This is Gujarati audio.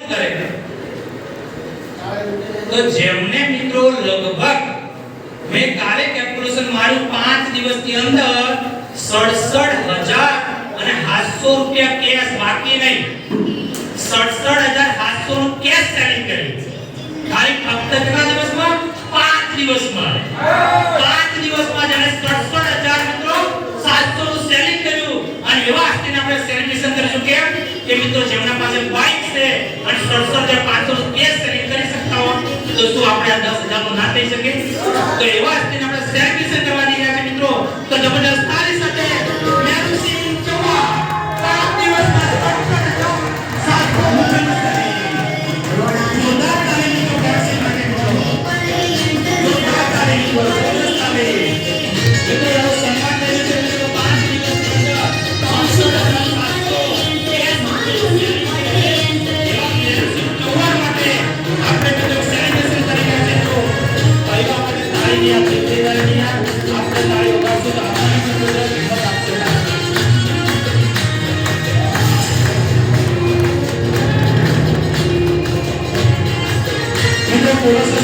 કરે તો જેમને મિત્રો લગભગ મેં કાલે કેલ્ક્યુલેશન મારું 5 દિવસની અંદર 67,700 રૂપિયા કેશ બાકી નહીં 67,700 નું કેશ સેલિંગ કર્યું ખાલી ફક્ત કેટલા દિવસમાં 5 દિવસમાં 5 દિવસમાં જેને 67,000 મિત્રો 700 નું સેલિંગ કર્યું અને એવા હસ્તીને આપણે સેલિબ્રેશન કરીશું કેમ કે મિત્રો જેમના પાસે બાઇક છે અને 67,500 નું કેશ સેલિંગ કરી શકતા હો તો શું આપણે આ 10,000 નું ના થઈ શકે તો એવા હસ્તીને આપણે સેલિબ્રેશન કરવા દઈ રહ્યા છે મિત્રો તો જબરદસ્ત તાળી સાથે મેરુસી ચવા 5 દિવસમાં 67,700 Gracias.